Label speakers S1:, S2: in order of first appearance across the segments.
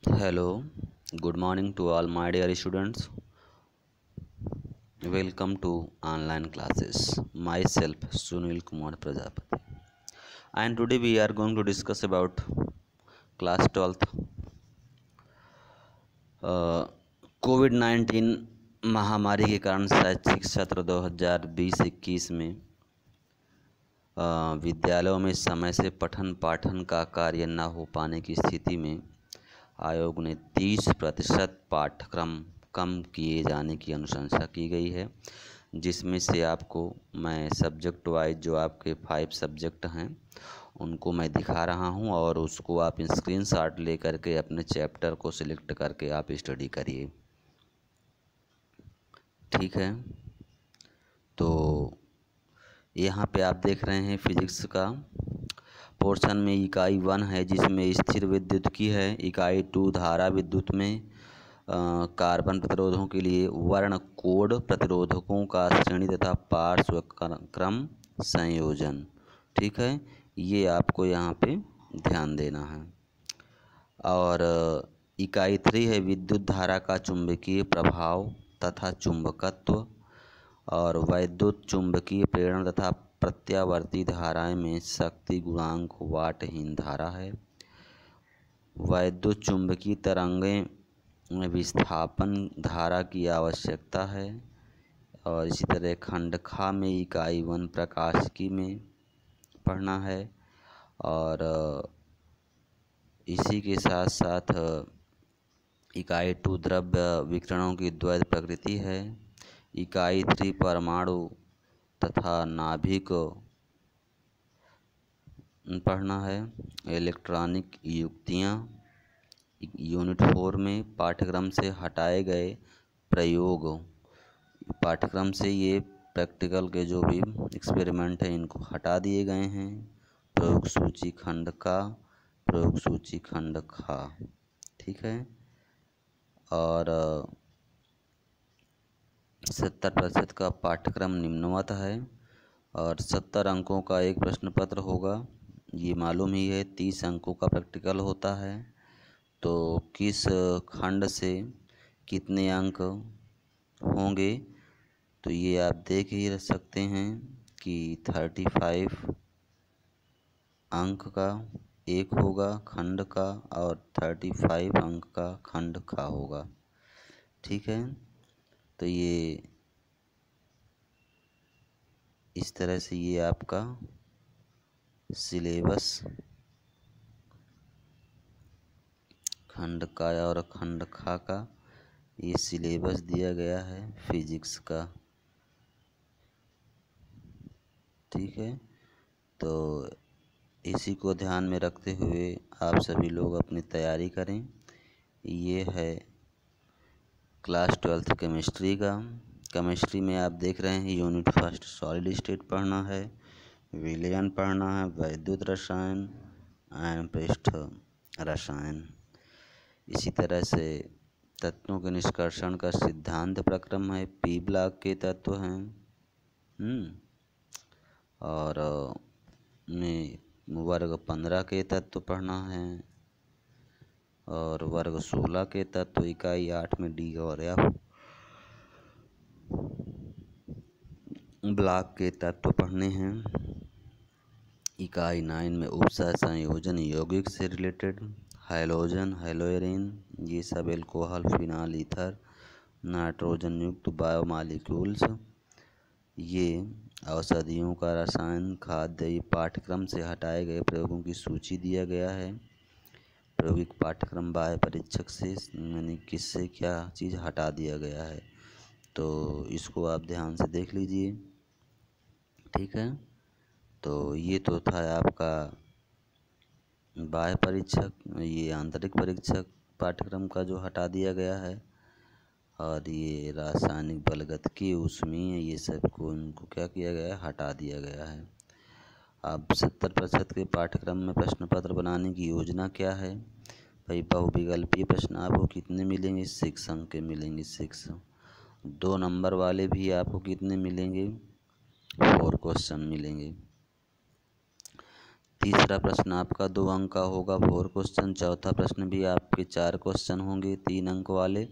S1: Hello, good morning to all my dear students. Welcome to online classes. Myself Sunil Kumar Prajapati. And today we are going to discuss about class 12th कोविड-19 महामारी के कारण शैक्षिक सत्र 2020-21 में विद्यालयों में समय से पठन पाठन का कार्य न हो पाने की स्थिति में आयोग ने 30% पाठ्यक्रम कम किए जाने की अनुशंसा की गई है, जिसमें से आपको मैं सब्जेक्ट वाइज जो आपके 5 सब्जेक्ट हैं उनको मैं दिखा रहा हूं और उसको आप स्क्रीनशॉट ले करके अपने चैप्टर को सिलेक्ट करके आप स्टडी करिए। ठीक है, तो यहाँ पे आप देख रहे हैं फिजिक्स का पोर्शन में इकाई 1 है जिसमें स्थिर विद्युत की है। इकाई 2 धारा विद्युत में कार्बन प्रतिरोधों के लिए वर्ण कोड प्रतिरोधकों का श्रेणी तथा पार्श्व क्रम संयोजन। ठीक है, ये आपको यहाँ पे ध्यान देना है। और इकाई 3 है विद्युत धारा का चुंबकीय प्रभाव तथा चुंबकत्व और वैद्युत चुंबकीय प्रेरण तथा प्रत्यावर्ती धाराएं में शक्ति गुणांक वाटहीन धारा है। वैद्युत चुंबकीय तरंगें में विस्थापन धारा की आवश्यकता है। और इसी तरह खंड खा में इकाई 1 प्रकाशिकी में पढ़ना है। और इसी के साथ साथ इकाई 2 द्रव्य विकिरणों की द्वैत प्रकृति है। इकाई 3 परमाणु तथा नाभिक पढ़ना है। इलेक्ट्रॉनिक युक्तियाँ यूनिट 4 में पाठ्यक्रम से हटाए गए प्रयोग, पाठ्यक्रम से ये प्रैक्टिकल के जो भी एक्सपेरिमेंट हैं इनको हटा दिए गए हैं। प्रयोग सूची खंड का, प्रयोग सूची खंड खा। ठीक है, और 70% का पाठ्यक्रम निम्नवत है और 70 अंकों का एक प्रश्न पत्र होगा। ये मालूम ही है 30 अंकों का प्रैक्टिकल होता है, तो किस खंड से कितने अंक होंगे तो ये आप देख ही सकते हैं कि 35 अंक का एक होगा खंड का और 35 अंक का खंड का होगा। ठीक है, तो ये इस तरह से ये आपका सिलेबस खंड का और खंड खा का ये सिलेबस दिया गया है फिजिक्स का। ठीक है, तो इसी को ध्यान में रखते हुए आप सभी लोग अपनी तैयारी करें। ये है क्लास 12th केमिस्ट्री का। केमिस्ट्री में आप देख रहे हैं यूनिट 1 सॉलिड स्टेट पढ़ना है, विलयन पढ़ना है, वैद्युत रसायन एवं पृष्ठ रसायन। इसी तरह से तत्वों के निष्कर्षण का सिद्धांत प्रक्रम है, पी ब्लॉक के तत्व हैं। और में वर्ग 15 के तत्व पढ़ना है और वर्ग 16 के तत्व इकाई 8 में डी और एफ ब्लॉक के तत्व पढ़ने हैं। इकाई 9 में उपसर्ग संयोजन यौगिक से रिलेटेड, हैलोजन हैलोएरिन ये सब एल्कोहल फिनॉल ईथर नाइट्रोजन युक्त बायोमॉलिक्यूल्स, ये औषधियों का रसायन खाद्य पाठ्यक्रम से हटाए गए प्रयोगों की सूची दिया गया है। प्रायोगिक पाठ्यक्रम बाह्य परीक्षक से यानी किससे क्या चीज़ हटा दिया गया है, तो इसको आप ध्यान से देख लीजिए। ठीक है, तो ये तो था आपका बाह्य परीक्षक, ये आंतरिक परीक्षक पाठ्यक्रम का जो हटा दिया गया है। और ये रासायनिक बलगतिकी ऊष्मीय ये सब को इनको क्या किया गया है, हटा दिया गया है। अब 70% के पाठ्यक्रम में प्रश्न पत्र बनाने की योजना क्या है भाई? बहुविकल्पीय प्रश्न आपको कितने मिलेंगे? 6 अंक के मिलेंगे, 6। 2 नंबर वाले भी आपको कितने मिलेंगे? 4 क्वेश्चन मिलेंगे। तीसरा प्रश्न आपका 2 अंक का होगा 4 क्वेश्चन। चौथा प्रश्न भी आपके 4 क्वेश्चन होंगे 3 अंक वाले।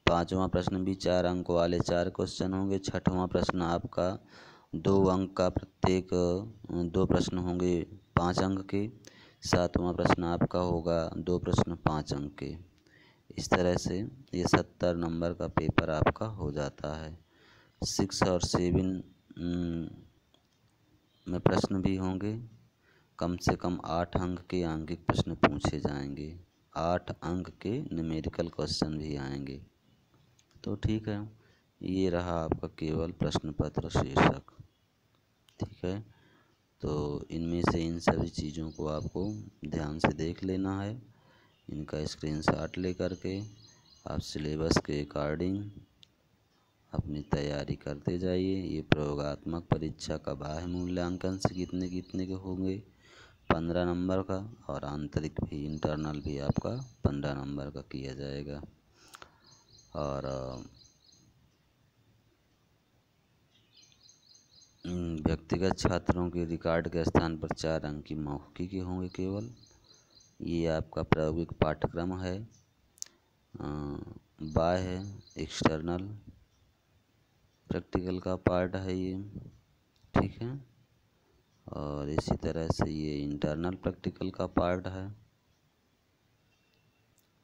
S1: पांचवा प्रश्न भी 4 अंक वाले 4 क्वेश्चन होंगे। छठवां प्रश्न आपका 2 अंक का, प्रत्येक 2 प्रश्न होंगे 5 अंक के। सातवां प्रश्न आपका होगा 2 प्रश्न 5 अंक के। इस तरह से ये 70 नंबर का पेपर आपका हो जाता है। 6 और 7 में प्रश्न भी होंगे। कम से कम 8 अंक के आंकिक प्रश्न पूछे जाएंगे। 8 अंक के न्यूमेरिकल क्वेश्चन भी आएंगे। तो ठीक है, ये रहा आपका केवल प्रश्न पत्र शीर्षक। ठीक है, तो इनमें से इन सभी चीज़ों को आपको ध्यान से देख लेना है। इनका स्क्रीनशॉट लेकर के आप सिलेबस के अकॉर्डिंग अपनी तैयारी करते जाइए। ये प्रयोगात्मक परीक्षा का बाह्य मूल्यांकन से कितने कितने के होंगे 15 नंबर का, और आंतरिक भी इंटरनल भी आपका 15 नंबर का किया जाएगा। और व्यक्तिगत छात्रों के रिकॉर्ड के स्थान पर 4 अंक की मौखिक होंगे केवल। ये आपका प्रायोगिक पाठ्यक्रम है, बाह्य एक्सटर्नल प्रैक्टिकल का पार्ट है ये। ठीक है, और इसी तरह से ये इंटरनल प्रैक्टिकल का पार्ट है।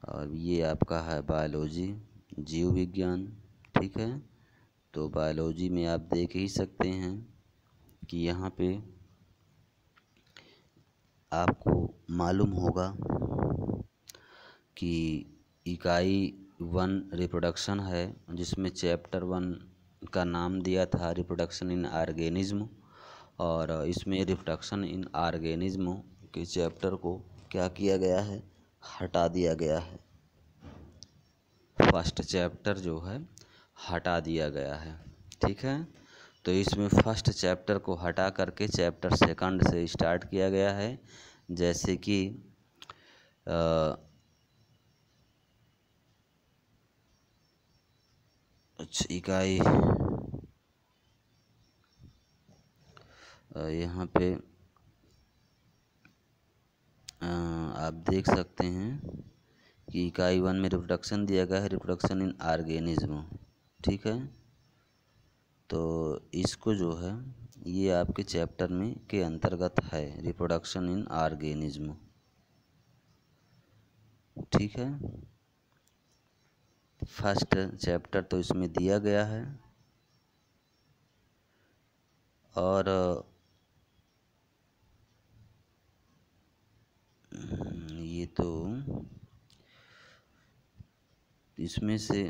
S1: और ये आपका है बायोलॉजी, जीव विज्ञान। ठीक है, तो बायोलॉजी में आप देख ही सकते हैं कि यहाँ पे आपको मालूम होगा कि इकाई 1 रिप्रोडक्शन है, जिसमें चैप्टर 1 का नाम दिया था रिप्रोडक्शन इन ऑर्गेनिज्म। और इसमें रिप्रोडक्शन इन ऑर्गेनिज्म के चैप्टर को क्या किया गया है, हटा दिया गया है। फर्स्ट चैप्टर जो है हटा दिया गया है। ठीक है, तो इसमें फर्स्ट चैप्टर को हटा करके चैप्टर सेकंड से स्टार्ट किया गया है। जैसे कि इकाई यहाँ पे आप देख सकते हैं कि इकाई 1 में रिप्रोडक्शन दिया गया है, रिप्रोडक्शन इन ऑर्गेनिज्म। ठीक है, तो इसको जो है ये आपके चैप्टर में के अंतर्गत है, रिप्रोडक्शन इन ऑर्गेनिज्म। ठीक है, फर्स्ट चैप्टर तो इसमें दिया गया है। और ये तो इसमें से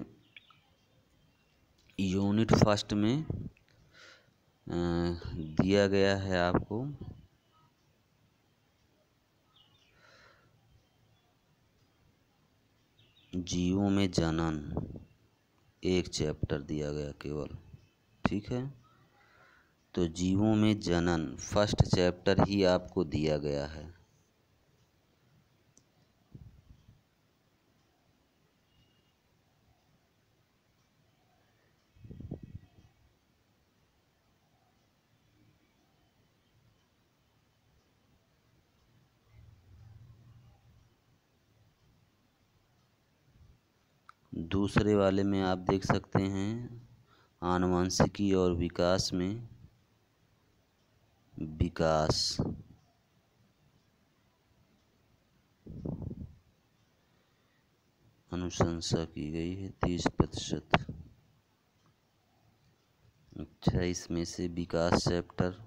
S1: यूनिट फर्स्ट में दिया गया है आपको जीवों में जनन, एक चैप्टर दिया गया केवल। ठीक है, तो जीवों में जनन फर्स्ट चैप्टर ही आपको दिया गया है। दूसरे वाले में आप देख सकते हैं आनुवंशिकी और विकास में विकास अनुशंसा की गई है 30%। अच्छा, इसमें से विकास चैप्टर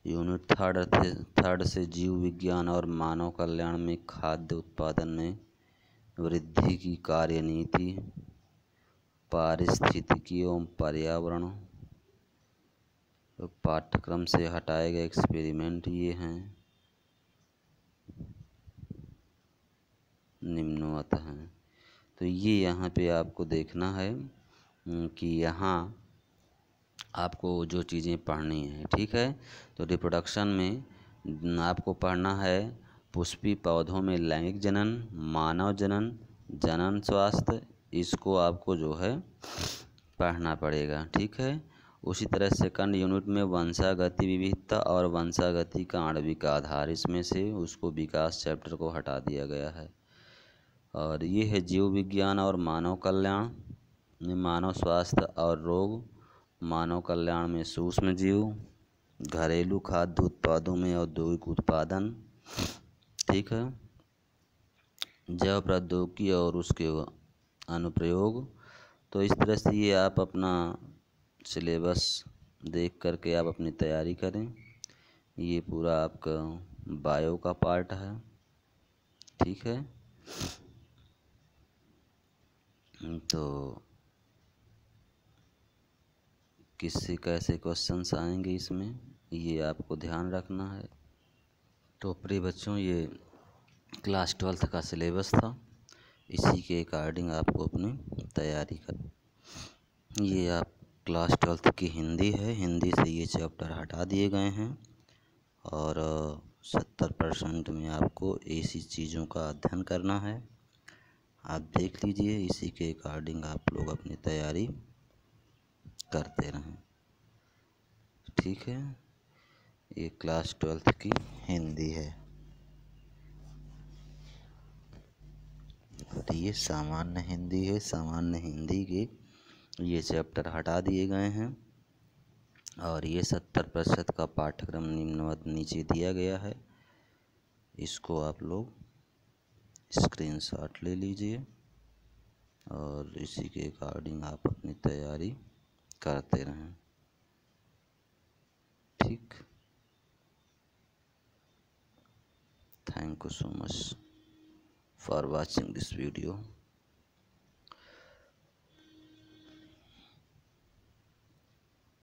S1: यूनिट थर्ड से जीव विज्ञान और मानव कल्याण में खाद्य उत्पादन में वृद्धि की कार्यनीति, पारिस्थितिकी एवं पर्यावरण पाठ्यक्रम से हटाए गए एक्सपेरिमेंट ये हैं, निम्नवत हैं। तो ये यहाँ पे आपको देखना है कि यहाँ आपको जो चीज़ें पढ़नी है। ठीक है, तो रिप्रोडक्शन में आपको पढ़ना है पुष्पी पौधों में लैंगिक जनन, मानव जनन, जनन स्वास्थ्य, इसको आपको जो है पढ़ना पड़ेगा। ठीक है, उसी तरह सेकंड यूनिट में वंशागति विविधता और वंशागति का आणविक आधार, इसमें से उसको विकास चैप्टर को हटा दिया गया है। और ये है जीव विज्ञान और मानव कल्याण में मानव स्वास्थ्य और रोग, मानव कल्याण में सूक्ष्म जीव, घरेलू खाद्य उत्पादों में औद्योगिक उत्पादन, ठीक है, जैव प्रौद्योगिकी और उसके अनुप्रयोग। तो इस तरह से ये आप अपना सिलेबस देख करके आप अपनी तैयारी करें। ये पूरा आपका बायो का पार्ट है, ठीक है। तो किससे कैसे क्वेश्चंस आएंगे इसमें, ये आपको ध्यान रखना है। तो प्रिय बच्चों, ये क्लास 12th का सिलेबस था, इसी के अकॉर्डिंग आपको अपनी तैयारी कर। ये आप क्लास 12th की हिंदी है, हिंदी से ये चैप्टर हटा दिए गए हैं और 70% में आपको ऐसी चीज़ों का अध्ययन करना है। आप देख लीजिए, इसी के अकॉर्डिंग आप लोग अपनी तैयारी करते रहें, ठीक है। ये क्लास 12th की हिंदी है और ये सामान्य हिंदी है। सामान्य हिंदी के ये चैप्टर हटा दिए गए हैं और ये 70% का पाठ्यक्रम निम्नवत नीचे दिया गया है। इसको आप लोग स्क्रीनशॉट ले लीजिए और इसी के अकॉर्डिंग आप अपनी तैयारी करते रहें, ठीक। Thank you so much for watching this video.